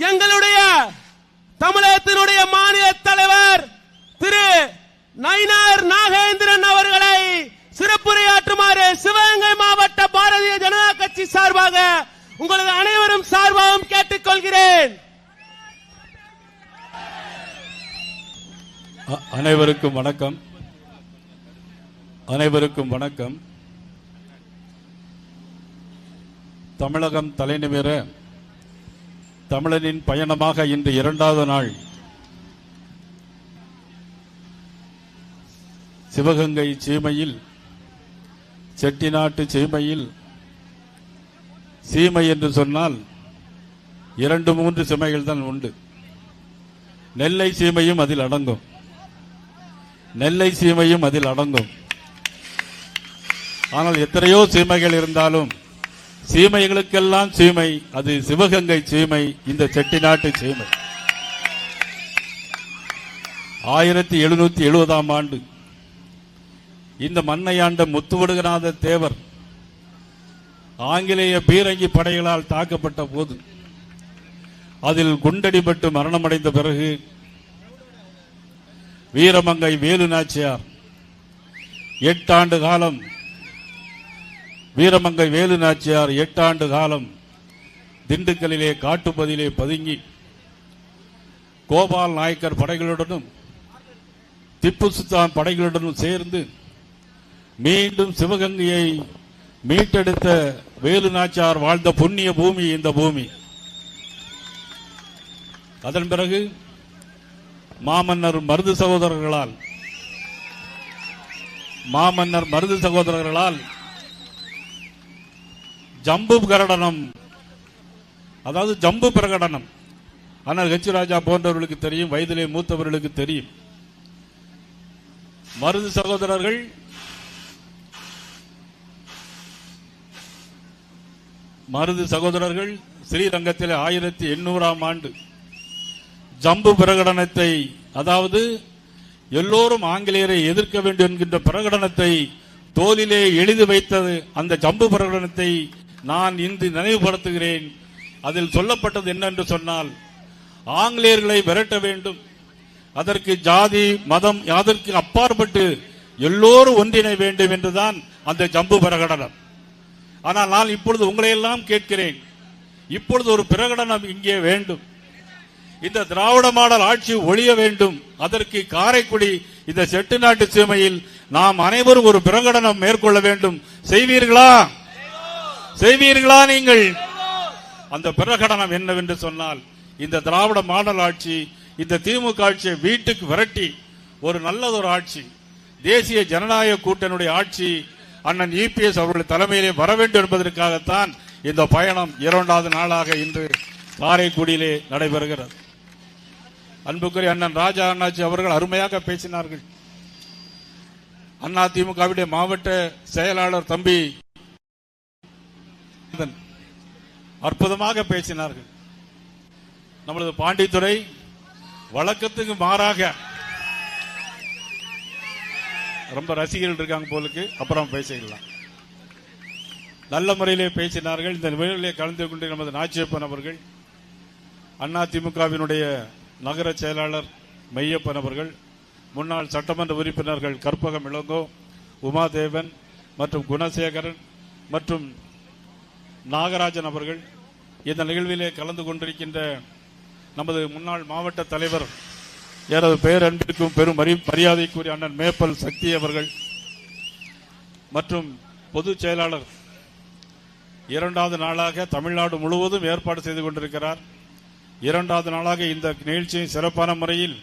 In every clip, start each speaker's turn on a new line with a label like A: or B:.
A: எங்களுடைய தமிழகத்தினுடைய மாநில தலைவர் திரு நயினார் நாகேந்திரன் அவர்களை சிறப்புரையாற்றுமாறு சிவகங்கை மாவட்ட பாரதிய ஜனதா கட்சி சார்பாக உங்களது அனைவரும் சார்பாகவும் கேட்டுக்கொள்கிறேன்.
B: அனைவருக்கும் வணக்கம். அனைவருக்கும் வணக்கம். தமிழகம் தலைநிமிர தமிழனின் பயணமாக இன்று இரண்டாவது நாள் சிவகங்கை சீமையில், செட்டிநாட்டு சீமையில், சீமை என்று சொன்னால் 2-3 சீமைகள் தான் உண்டு. நெல்லை சீமையும் அதில் அடங்கும். நெல்லை சீமையும் அதில் அடங்கும். ஆனால் எத்தனையோ சீமைகள் இருந்தாலும் சீமைகளுக்கெல்லாம் சீமை அது சிவகங்கை சீமை, இந்த செட்டிநாட்டு சீமை. 1770ஆம் ஆண்டு இந்த மண்ணை ஆண்ட முத்துவடுகநாத தேவர் ஆங்கிலேய பீரங்கி படைகளால் தாக்கப்பட்ட போது அதில் குண்டடிபட்டு மரணமடைந்த பிறகு வீரமங்கை வேலு நாச்சியார் 8 ஆண்டு காலம் வீரமங்கை வேலு நாச்சியார் 8 ஆண்டு காலம் திண்டுக்கல்லிலே காட்டுப்பதிலே பதுங்கி கோபால் நாயக்கர் படைகளுடனும் திப்பு சுல்தான் படைகளுடனும் சேர்ந்து மீண்டும் சிவகங்கையை மீட்டெடுத்த வேலு நாச்சியார் வாழ்ந்த புண்ணிய பூமி இந்த பூமி. அதன் பிறகு மாமன்னர் மருது சகோதரர்களால் ஜம்பு பிரகடனம், அதாவது ஜம்பு பிரகடனம், அண்ணல் ஹெச் ராஜா போன்றவர்களுக்கு தெரியும், வயதிலே மூத்தவர்களுக்கு தெரியும். மருது சகோதரர்கள் ஸ்ரீரங்கத்தில் 1800ஆம் ஆண்டு ஜம்பு பிரகடனத்தை, அதாவது எல்லோரும் ஆங்கிலேயரை எதிர்க்க வேண்டும் என்கின்ற பிரகடனத்தை தோலிலே எழுதி வைத்தது. அந்த ஜம்பு பிரகடனத்தை நான் இன்று நினைவுபடுத்துகிறேன். அதில் சொல்லப்பட்டது என்னென்று சொன்னால், ஆங்கிலேயர்களை விரட்ட வேண்டும், அதற்கு ஜாதி மதம் அதற்கு அப்பாற்பட்டு எல்லோரும் ஒன்றிணை வேண்டும் என்றுதான் அந்த ஜம்பு பிரகடனம். ஆனால் நான் இப்பொழுது உங்களை எல்லாம் கேட்கிறேன், இப்பொழுது ஒரு பிரகடனம் இங்கே வேண்டும். இந்த திராவிட மாடல் ஆட்சி ஒழிய வேண்டும். அதற்கு காரைக்குடி இந்த செட்டிநாட்டு சீமையில் நாம் அனைவரும் ஒரு பிரகடனம் மேற்கொள்ள வேண்டும். செய்வீர்களா நீங்கள்? அந்த பிரகடனம் என்னவென்று சொன்னால், இந்த திராவிட மாடல் ஆட்சி, இந்த திமுக ஆட்சியை வீட்டுக்கு விரட்டி ஒரு நல்லதொரு ஆட்சி, தேசிய ஜனநாயக கூட்டணியுடைய ஆட்சி அண்ணன் இபிஎஸ் அவர்கள் தலைமையிலே வர வேண்டும் என்பதற்காகத்தான் இந்த பயணம் 2வது நாளாக இன்று காரைக்குடியிலே நடைபெறுகிறது. அன்புக்குரிய அண்ணன் ராஜா அண்ணாச்சி அவர்கள் அருமையாக பேசினார்கள். அதிமுகவுடைய மாவட்ட செயலாளர் தம்பி அற்புதமாக பேசினார்கள். நம்மளது பாண்டித்துறை வழக்கத்துக்கு மாறாக ரொம்ப ரசிகர்கள் இருக்காங்க போலுக்கு, அப்புறம் பேசிக்கலாம். நல்ல முறையிலே பேசினார்கள். இந்த நிகழ்ச்சியிலே கலந்து கொண்டு நமது நாச்சியப்பன் அவர்கள், அதிமுகவினுடைய நகர செயலாளர் மெய்யப்பன் அவர்கள், முன்னாள் சட்டமன்ற உறுப்பினர்கள் கற்பகம் இளங்கோ, உமாதேவன் மற்றும் குணசேகரன் மற்றும் நாகராஜன் அவர்கள், இந்த நிகழ்விலே கலந்து கொண்டிருக்கின்ற நமது முன்னாள் மாவட்ட தலைவர், எனது பேரன்பிற்கும் பெரும் மரியாதைக்குரிய அண்ணன் மேப்பல் சக்தி அவர்கள் மற்றும் பொதுச் செயலாளர் 2வது நாளாக தமிழ்நாடு முழுவதும் ஏற்பாடு செய்து கொண்டிருக்கிறார். 2வது நாளாக இந்த நிகழ்ச்சியை சிறப்பான முறையில்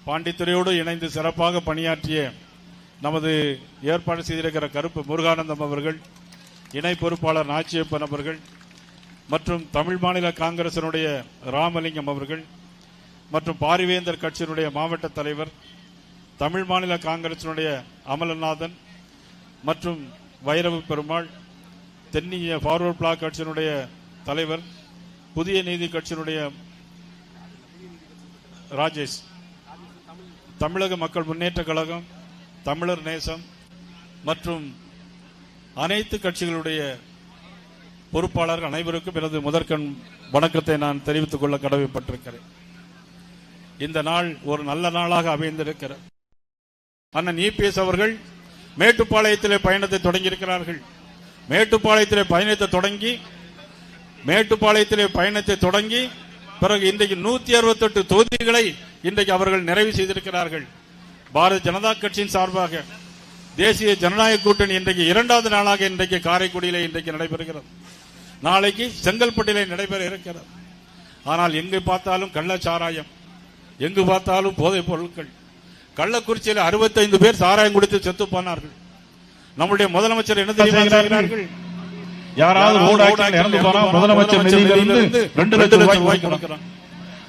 B: பாண்டித்துறையோடு இணைந்து சிறப்பாக பணியாற்றிய நமது ஏற்பாடு செய்திருக்கிற கருப்பு முருகானந்தம் அவர்கள், இணை பொறுப்பாளர் நாச்சியப்பன் அவர்கள் மற்றும் தமிழ் மாநில காங்கிரசினுடைய ராமலிங்கம் அவர்கள் மற்றும் பாரிவேந்தர் கட்சியினுடைய மாவட்ட தலைவர், தமிழ் மாநில காங்கிரசினுடைய அமலநாதன் மற்றும் வைரவு பெருமாள், தென்னிய ஃபார்வர்ட் பிளாக் கட்சியினுடைய தலைவர், புதிய நீதி கட்சியினுடைய ராஜேஷ், தமிழக மக்கள் முன்னேற்ற கழகம், தமிழர் நேசம் மற்றும் அனைத்து கட்சிகளுடைய பொறுப்பாளர்கள் அனைவருக்கும் எனது முதற்கண் வணக்கத்தை நான் தெரிவித்துக் கொள்ள கடமைப்பட்டிருக்கிறேன். இந்த நாள் ஒரு நல்ல நாளாக அமைந்திருக்கிறது. அண்ணன் இபிஎஸ் அவர்கள் மேட்டுப்பாளையத்திலே பயணத்தை தொடங்கியிருக்கிறார்கள். மேட்டுப்பாளையத்திலே பயணத்தை தொடங்கி பிறகு இன்றைக்கு 168 தொகுதிகளை இன்றைக்கு அவர்கள் நிறைவு செய்திருக்கிறார்கள். பாரதிய ஜனதா கட்சியின் சார்பாக தேசிய ஜனநாயக கூட்டணி இன்றைக்கு 2வது நாளாக இன்றைக்கு காரைக்குடியிலே இன்றைக்கு நடைபெறுகிறது. நாளைக்கு செங்கல்பட்டிலே நடைபெற இருக்கிறது. ஆனால் எங்கு பார்த்தாலும் கள்ளச்சாராயம், எங்கு பார்த்தாலும் போதைப் பொருட்கள். கள்ளக்குறிச்சியில் 65 பேர் சாராயம் குடித்து செத்து போனார்கள். நம்முடைய முதலமைச்சர் என்ன செய்கிறார்கள்?
C: யாராவது ஊடாட்சியில் இறந்து போனா முதலமைச்சர் நிதியிலிருந்து 2 லட்சம் ரூபாய் கொடுக்கிறான்.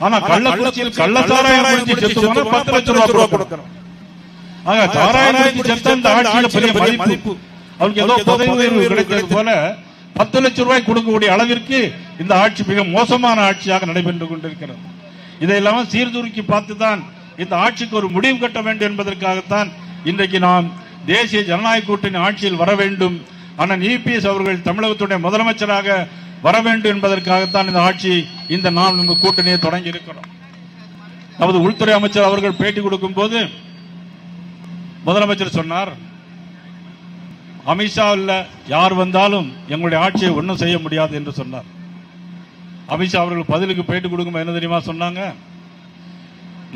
C: ஆனா கள்ளக்குறிச்சியில் கள்ளச்சாராயம் குடிச்சு செத்து போனா 10 லட்சம் ரூபாய் கொடுக்கிறான். ஆக சாராயம் குடிச்சு செத்த இந்த ஆட்சியில பெரிய மதிப்பு, அவருக்கு ஏதோ பதவி உயர்வு கிடைக்கிறது போல 10 லட்சம் ரூபாய் கொடுக்கக்கூடிய அளவிற்கு இந்த ஆட்சி மிக மோசமான ஆட்சியாக நடைபெற்று கொண்டிருக்கிறது. இதையெல்லாம் சீர்தூக்கி பார்த்துதான் இந்த ஆட்சிக்கு ஒரு முடிவு கட்ட வேண்டும் என்பதற்காகத்தான் இன்றைக்கு நாம் தேசிய ஜனநாயக கூட்டணி ஆட்சியில் வர வேண்டும், அண்ணன் இபிஎஸ் அவர்கள் தமிழகத்துடைய முதலமைச்சராக வர வேண்டும் என்பதற்காகத்தான் இந்த ஆட்சி இந்த நாம் இந்த கூட்டணியை தொடங்கி இருக்கிறோம். நமது உள்துறை அமைச்சர் அவர்கள் பேட்டி கொடுக்கும் போது முதலமைச்சர் சொன்னார், அமித்ஷா இல்ல யார் வந்தாலும் எங்களுடைய ஆட்சியை ஒன்றும் செய்ய முடியாது என்று சொன்னார். அமித்ஷா அவர்கள் பதிலுக்கு பேட்டி கொடுக்கும் என்ன தெரியுமா சொன்னாங்க?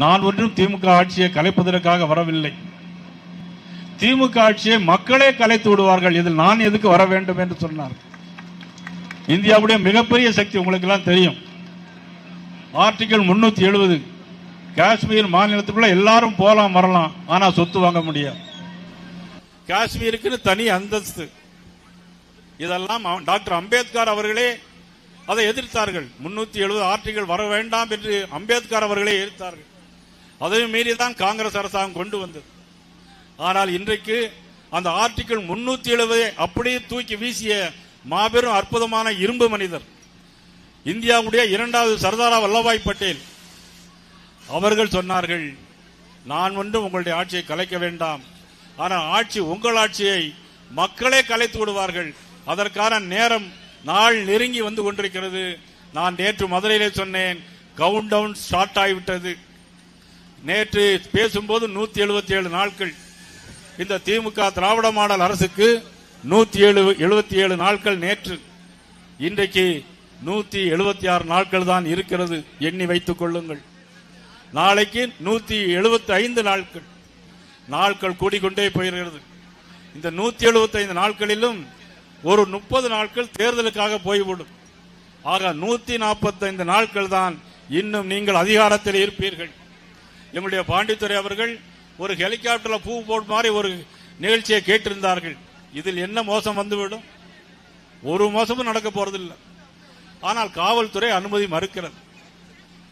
C: நான் ஒன்றும் திமுக ஆட்சியை கலைப்பதற்காக வரவில்லை, திமுக ஆட்சியை மக்களே கலைத்து விடுவார்கள், இதில் நான் எதுக்கு வர வேண்டும் என்று சொன்னார். இந்தியாவுடைய மிகப்பெரிய சக்தி உங்களுக்கு எல்லாம் தெரியும். ஆர்டிகல் 370 காஷ்மீர் மாநிலத்துக்குள்ள எல்லாரும் போலாம் வரலாம், ஆனா சொத்து வாங்க முடியாது.
B: காஷ்மீருக்கு தனி அந்தஸ்து. இதெல்லாம் டாக்டர் அம்பேத்கர் அவர்களே அதை எதிர்த்தார்கள். 370 ஆர்டிகல் வர வேண்டாம் என்று அம்பேத்கர் அவர்களே எதிர்த்தார்கள். அதையும் மீறிதான் காங்கிரஸ் அரசாங்கம் கொண்டு வந்தது. ஆனால் இன்றைக்கு அந்த ஆர்டிகல் 370 அப்படியே தூக்கி வீசிய மாபெரும் அற்புதமான இரும்பு மனிதர் இந்தியாவுடைய 2வது சர்தார் வல்லபாய் பட்டேல் அவர்கள் சொன்னார்கள், நான் ஒன்றும் உங்களுடைய ஆட்சியை கலைக்க வேண்டாம், ஆனால் ஆட்சி உங்கள் ஆட்சியை மக்களே கலைத்து விடுவார்கள், அதற்கான நேரம் நாள் நெருங்கி வந்து கொண்டிருக்கிறது. நான் நேற்று மதுரையிலே சொன்னேன், கவுண்ட் டவுன் ஸ்டார்ட் ஆகிவிட்டது. நேற்று பேசும்போது 177 நாட்கள். இந்த திமுக திராவிட மாடல் அரசுக்கு 177 நாட்கள் நேற்று. இன்றைக்கு 176 நாட்கள் தான் இருக்கிறது. எண்ணி வைத்துக் கொள்ளுங்கள். நாளைக்கு 175 நாட்கள். நாட்கள் கூடிக்கொண்டே போயிருக்கிறது. இந்த 175 நாட்களிலும் ஒரு 30 நாட்கள் தேர்தலுக்காக போய்விடும். ஆக 145 நாட்கள் தான் இன்னும் நீங்கள் அதிகாரத்தில் இருப்பீர்கள். எங்களுடைய பாண்டித்துரை அவர்கள் ஒரு ஹெலிகாப்டர்ல பூ போட்டு மாதிரி ஒரு நிகழ்ச்சியை கேட்டிருந்தார்கள். இதில் என்ன மோசம் வந்துவிடும்? ஒரு மோசமும் நடக்க போறதில்லை. ஆனால் காவல்துறை அனுமதி மறுக்கிறது.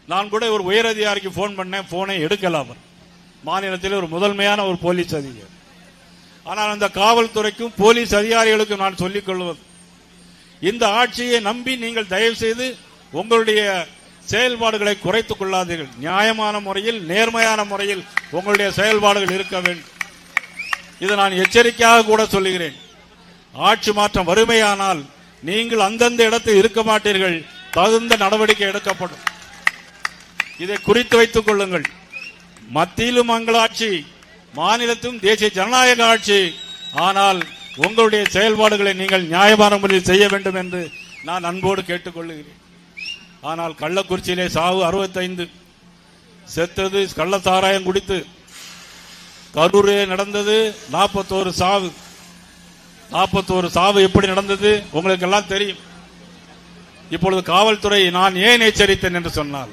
B: நான் கூட ஒரு உயர் அதிகாரிக்கு போன் பண்ணேன், போனை எடுக்கல. அவர் மாநிலத்தில் ஒரு முதன்மையான ஒரு போலீஸ் அதிகாரி. ஆனால் அந்த காவல்துறைக்கும் போலீஸ் அதிகாரிகளுக்கும் நான் சொல்லிக் கொள்வது, இந்த ஆட்சியை நம்பி நீங்கள் தயவு செய்து உங்களுடைய செயல்பாடுகளை குறைத்துக் கொள்ளாதீர்கள். நியாயமான முறையில், நேர்மையான முறையில் உங்களுடைய செயல்பாடுகள் இருக்க வேண்டும். இதை நான் எச்சரிக்கையாக கூட சொல்லுகிறேன். ஆட்சி மாற்றம் வறுமையானால் நீங்கள் அந்தந்த இடத்தில் இருக்க மாட்டீர்கள், தகுந்த நடவடிக்கை எடுக்கப்படும். இதை குறித்து வைத்துக் கொள்ளுங்கள். மத்தியிலும் மங்களாட்சி, மாநிலத்திலும் தேசிய ஜனநாயக ஆட்சி. ஆனால் உங்களுடைய செயல்பாடுகளை நீங்கள் நியாயமான முறையில் செய்ய வேண்டும் என்று நான் அன்போடு கேட்டுக்கொள்ளுகிறேன். ஆனால் கள்ளக்குறிச்சியிலே சாவு 65, செத்தது கள்ளச்சாராயம் குடித்து. கரூரிலே நடந்தது 41 சாவு. 41 சாவு எப்படி நடந்தது உங்களுக்கு எல்லாம் தெரியும். இப்பொழுது காவல்துறை நான் ஏன் எச்சரித்தேன் என்று சொன்னால்,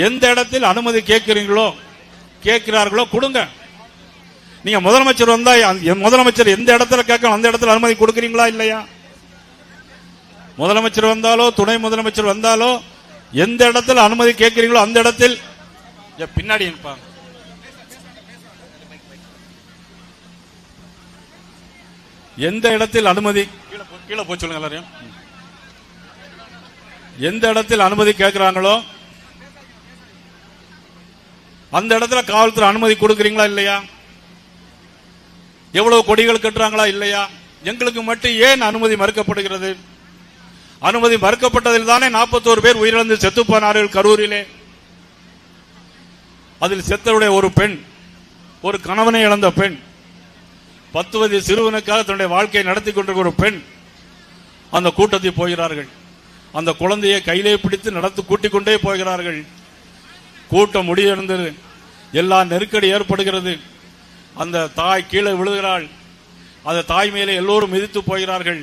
B: எந்த இடத்தில் அனுமதி கேட்கிறார்களோ கொடுங்க. நீங்க முதலமைச்சர் வந்தா முதலமைச்சர் எந்த இடத்துல கேட்கணும் அந்த இடத்துல அனுமதி கொடுக்கிறீங்களா இல்லையா? முதலமைச்சர் வந்தாலோ துணை முதலமைச்சர் வந்தாலோ எந்த இடத்துல அனுமதி கேட்கிறீங்களோ அந்த இடத்தில் பின்னாடி இருப்பாங்க. எந்த இடத்தில் அனுமதி கீழே போய் சொல்லுங்க எல்லாரையும். எந்த இடத்தில் அனுமதி கேட்கிறாங்களோ அந்த இடத்துல காவல்துறை அனுமதி கொடுக்கிறீங்களா இல்லையா? எவ்வளவு கொடிகள் கட்டுறாங்களா இல்லையா? எங்களுக்கு மட்டும் ஏன் அனுமதி மறுக்கப்படுகிறது? அனுமதி மறுக்கப்பட்டதில் தானே 41 பேர் உயிரிழந்து செத்து போனார்கள் கரூரிலே. அதில் செத்தவருடைய ஒரு பெண், ஒரு கணவனை இழந்த பெண், 10 வயது சிறுவனுக்காக தன்னுடைய வாழ்க்கையை நடத்தி கொண்டிருக்கிற ஒரு பெண் அந்த கூட்டத்தில் போகிறார்கள். அந்த குழந்தையை கையிலே பிடித்து நடத்தி கூட்டிக் கொண்டே போகிறார்கள். கூட்டம் முடியிருந்தது, எல்லா நெருக்கடி ஏற்படுகிறது. அந்த தாய் கீழே விழுகிறாள். அந்த தாய் மேலே எல்லோரும் மிதித்து போகிறார்கள்.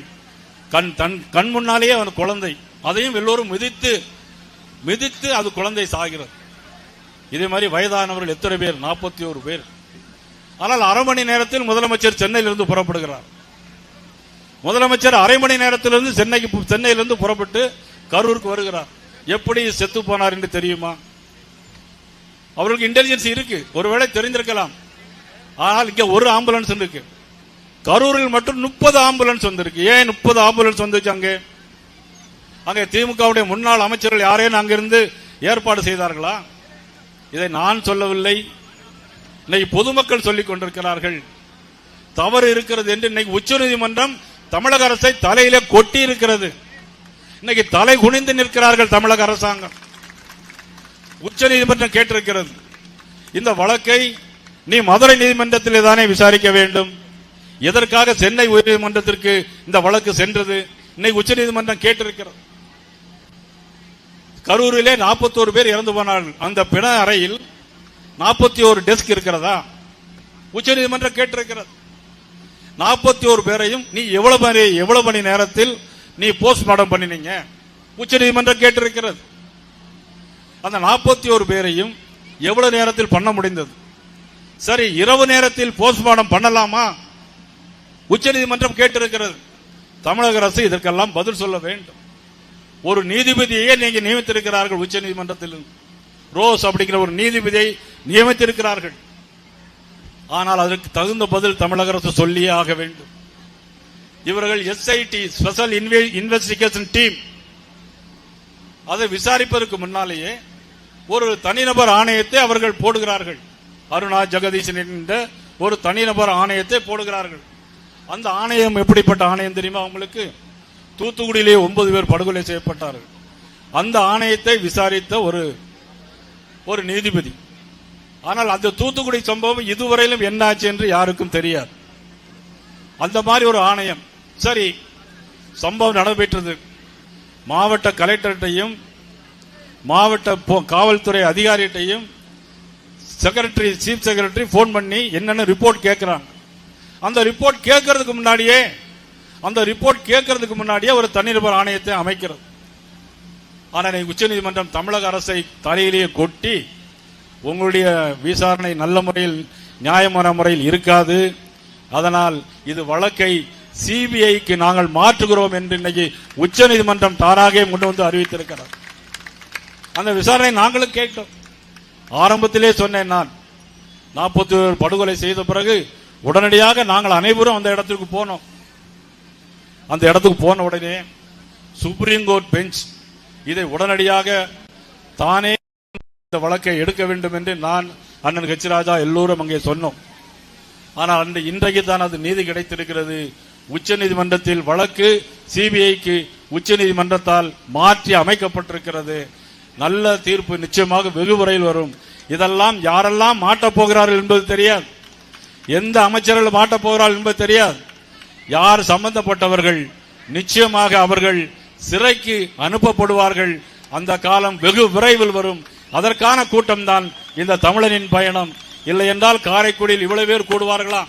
B: கண் முன்னாலேயே அந்த குழந்தை, அதையும் எல்லோரும் மிதித்து அது குழந்தை சாகிறது. இதே மாதிரி வயதானவர்கள் எத்தனை பேர்? 41 பேர். ஆனால் அரை மணி நேரத்தில் முதலமைச்சர் சென்னையிலிருந்து புறப்படுகிறார். முதலமைச்சர் அரை மணி நேரத்திலிருந்து சென்னையிலிருந்து புறப்பட்டு கரூருக்கு வருகிறார். எப்படி செத்து போனார் என்று தெரியுமா? அவர்களுக்கு இன்டெலிஜென்ஸ் இருக்கு, ஒருவேளை தெரிந்திருக்கலாம். ஆனால் இங்க ஒரு ஆம்புலன்ஸ் இருக்கு. கரூரில் மட்டும் 30 ஆம்புலன்ஸ் வந்திருக்கு. ஏன் 30 ஆம்புலன்ஸ் வந்துச்சு? அங்கே திமுகவுடைய முன்னாள் அமைச்சர்கள் யாரேனும் அங்கிருந்து ஏற்பாடு செய்தார்களா? இதை நான் சொல்லவில்லை, இன்னைக்கு பொதுமக்கள் சொல்லிக் கொண்டிருக்கிறார்கள். தவறு இருக்கிறது என்று இன்னைக்கு உச்சநீதிமன்றம் தமிழக அரசை தலையிலே கொட்டி இருக்கிறது. இன்னைக்கு தலை குனிந்து நிற்கிறார்கள் தமிழக அரசாங்கம். உச்சநீதிமன்றம் கேட்டிருக்கிறது, இந்த வழக்கை நீ மதுரை நீதிமன்றத்திலே தானே விசாரிக்க வேண்டும், எதற்காக சென்னை உயர்நீதிமன்றத்திற்கு இந்த வழக்கு சென்றது? இன்னைக்கு உச்சநீதிமன்றம் கேட்டிருக்கிறது. கரூரிலே 41 பேர் இறந்து போனார்கள். அந்த பிண அறையில் 41 டெஸ்க் இருக்கிறதா? உச்சநீதிமன்றம் கேட்டிருக்கிறது. 41 பேரையும் நீ எவ்வளவு மணி நேரத்தில் நீ போஸ்ட்மார்ட்டம் பண்ணினீங்க? உச்சநீதிமன்றம் கேட்டிருக்கிறது. அந்த 41 பேரையும் எவ்வளவு நேரத்தில் பண்ண முடிந்தது? சரி, இரவு நேரத்தில் போஸ்ட்மார்ட்டம் பண்ணலாமா? உச்சநீதிமன்றம் கேட்டிருக்கிறது. தமிழக அரசு இதற்கெல்லாம் பதில் சொல்ல வேண்டும். ஒரு நீதிபதியே நீங்க நியமித்திருக்கிறார்கள் உச்சநீதிமன்றத்தில். ரோஸ் அப்படிங்கிற ஒரு நீதிபதியை நியமித்திருக்கிறார்கள். ஆனால் அதற்கு தகுந்த பதில் தமிழக அரசு சொல்லியே ஆக வேண்டும். இவர்கள் எஸ்ஐடி, ஸ்பெஷல் இன்வெஸ்டிகேஷன் டீம், அதை விசாரிப்பதற்கு முன்னாலேயே ஒரு தனிநபர் ஆணையத்தை அவர்கள் போடுகிறார்கள். அருணா ஜெகதீசன் என்ற ஒரு தனிநபர் ஆணையத்தை போடுகிறார்கள். அந்த ஆணையம் எப்படிப்பட்ட ஆணையம் தெரியுமா உங்களுக்கு? தூத்துக்குடியிலே 9 பேர் படுகொலை செய்யப்பட்டார்கள். அந்த ஆணையத்தை விசாரித்த ஒரு நீதிபதி. ஆனால் அந்த தூத்துக்குடி சம்பவம் இதுவரையிலும் என்ன ஆச்சு என்று யாருக்கும் தெரியாது. அந்த மாதிரி ஒரு ஆணையம். சரி, சம்பவம் நடைபெற்றது. மாவட்ட கலெக்டர்கிட்டையும் மாவட்ட காவல்துறை அதிகாரிகிட்டையும் செக்ரட்டரி, சீஃப் செக்ரட்டரி போன் பண்ணி என்னென்ன ரிப்போர்ட் கேட்கிறாங்க. அந்த ரிப்போர்ட் கேட்கறதுக்கு முன்னாடியே ஒரு தனிநபர் ஆணையத்தை அமைக்கிறது. ஆனால் உச்சநீதிமன்றம் தமிழக அரசை தலையிலேயே கொட்டி, உங்களுடைய விசாரணை நல்ல முறையில் நியாயமான முறையில் இருக்காது, அதனால் இது வழக்கை சிபிஐக்கு நாங்கள் மாற்றுகிறோம் என்று இன்னைக்கு உச்சநீதிமன்றம் தானாக முன் வந்து அறிவித்திருக்கிறார். அந்த விசாரணை நாங்களும் கேட்டோம். ஆரம்பத்திலே சொன்னேன், நான் 41 படுகொலை செய்த பிறகு உடனடியாக நாங்கள் அனைவரும் அந்த இடத்துக்கு போனோம். அந்த இடத்துக்கு போன உடனே சுப்ரீம் கோர்ட் பெஞ்ச் இதை உடனடியாக தானே இந்த வழக்கை எடுக்க வேண்டும் என்று நான், அண்ணன் ஹெச் ராஜா எல்லோரும் அங்கே சொன்னோம். ஆனால் இன்றைக்கு தான் அது நீதி கிடைத்திருக்கிறது. உச்சநீதிமன்றத்தில் வழக்கு சிபிஐக்கு உச்சநீதிமன்றத்தால் மாற்றி அமைக்கப்பட்டிருக்கிறது. நல்ல தீர்ப்பு நிச்சயமாக வெகு விரைவில் வரும். இதெல்லாம் யாரெல்லாம் மாட்டப் போகிறார்கள் என்பது தெரியாது, எந்த அமைச்சர்கள் மாட்டப் போகிறார்கள் என்பது தெரியாது. யார் சம்பந்தப்பட்டவர்கள் நிச்சயமாக அவர்கள் சிறைக்கு அனுப்பப்படுவார்கள். அந்த காலம் வெகு விரைவில் வரும். அதற்கான கூட்டம் தான் இந்த தமிழனின் பயணம். இல்லை என்றால் காரைக்குடியில் இவ்வளவு பேர் கூடுவார்களா?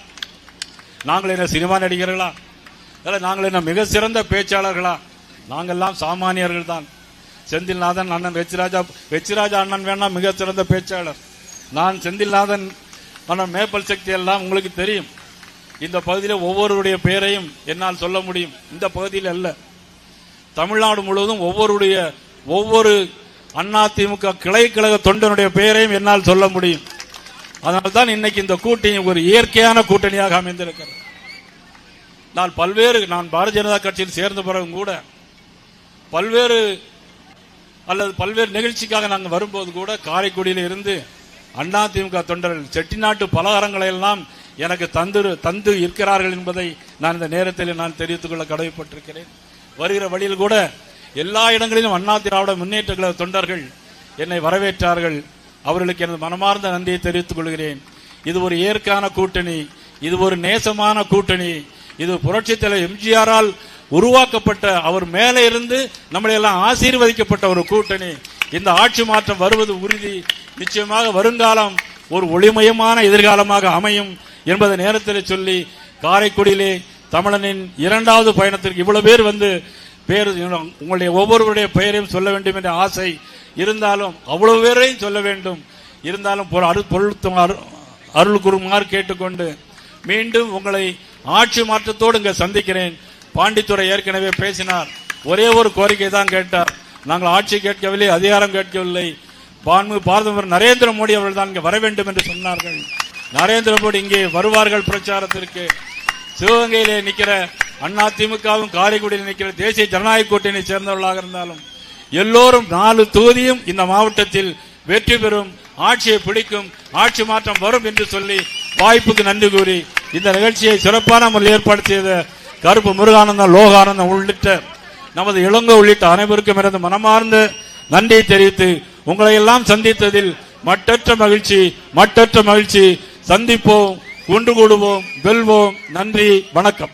B: நாங்கள் என்ன சினிமா நடிகர்களா? நாங்கள் என்ன மிக சிறந்த பேச்சாளர்களா? நாங்கள்லாம் சாமானியர்கள் தான். செந்தில்நாதன் அண்ணன் வெச்சிராஜா அண்ணன் வேணா மிக சிறந்த பேச்சாளர். நான் செந்தில்நாதன் அண்ணன் மேப்பல் சக்தி எல்லாம் உங்களுக்கு தெரியும். இந்த பகுதியில் ஒவ்வொருடைய பெயரையும் என்னால் சொல்ல முடியும். இந்த பகுதியில் அல்ல, தமிழ்நாடு முழுவதும் ஒவ்வொரு அதிமுக கிளை கழக தொண்டனுடைய பெயரையும் என்னால் சொல்ல முடியும். அதனால்தான் இன்னைக்கு இந்த கூட்டணி ஒரு இயற்கையான கூட்டணியாக அமைந்திருக்கிறது. நான் பாரதிய ஜனதா கட்சியில் சேர்ந்த பிறகும் கூட பல்வேறு நிகழ்ச்சிக்காக நாங்கள் வரும்போது கூட காரைக்குடியில் இருந்து அதிமுக தொண்டர்கள் செட்டிநாட்டு பலகாரங்களை எல்லாம் எனக்கு தந்து இருக்கிறார்கள் என்பதை நான் இந்த நேரத்தில் நான் தெரிவித்துக் கொள்ள கடமைப்பட்டிருக்கிறேன். வருகிற வழியில் கூட எல்லா இடங்களிலும் அண்ணா திராவிட முன்னேற்ற கழக தொண்டர்கள் என்னை வரவேற்றார்கள். அவர்களுக்கு எனது மனமார்ந்த நன்றியை தெரிவித்துக் கொள்கிறேன். இது ஒரு இயற்கையான கூட்டணி, இது ஒரு நேசமான கூட்டணி, இது புரட்சித் தலைவர் எம்ஜிஆரால் உருவாக்கப்பட்ட, அவர் மேலே இருந்து நம்மளை எல்லாம் ஆசீர்வதிக்கப்பட்ட ஒரு கூட்டணி. இந்த ஆட்சி மாற்றம் வருவது உறுதி. நிச்சயமாக வருங்காலம் ஒரு ஒளிமயமான எதிர்காலமாக அமையும் என்பதை நேரத்தில் சொல்லி, காரைக்குடியிலே தமிழனின் இரண்டாவது பயணத்திற்கு இவ்வளவு பேர் வந்து உங்களுடைய ஒவ்வொருவருடைய பெயரையும் சொல்ல வேண்டும் என்ற ஆசை இருந்தாலும், அவ்வளவு பேரையும் சொல்ல வேண்டும் இருந்தாலும் அருள் கூறுமாறு கேட்டுக்கொண்டு மீண்டும் உங்களை ஆட்சி மாற்றத்தோடு இங்க சந்திக்கிறேன். பாண்டித்துறை ஏற்கனவே பேசினார். ஒரே ஒரு கோரிக்கை தான் கேட்டார். நாங்கள் ஆட்சி கேட்கவில்லை, அதிகாரம் கேட்கவில்லை. பிரதமர் நரேந்திர மோடி அவர்கள் தான் இங்கே வர வேண்டும் என்று சொன்னார்கள். நரேந்திர மோடி இங்கே வருவார்கள் பிரச்சாரத்திற்கு. சிவகங்கையிலே நிற்கிற அதிமுகவும் காரைக்குடியில் நிற்கிற தேசிய ஜனநாயக கூட்டணியை சேர்ந்தவர்களாக இருந்தாலும் எல்லோரும் 4 தொகுதியும் இந்த மாவட்டத்தில் வெற்றி பெறும், ஆட்சியை பிடிக்கும், ஆட்சி மாற்றம் வரும் என்று சொல்லி வாய்ப்புக்கு நன்றி கூறி இந்த நிகழ்ச்சியை சிறப்பான முறையில் ஏற்பாடு செய்த கருப்பு முருகானந்தம், லோகானந்தம் உள்ளிட்ட நமது இளங்கோ உள்ளிட்ட அனைவருக்கும் எனது மனமார்ந்த நன்றியை தெரிவித்து உங்களை எல்லாம் சந்தித்ததில் மட்டற்ற மகிழ்ச்சி. சந்திப்போம், ஒன்று கூடுவோம், வெல்வோம். நன்றி, வணக்கம்.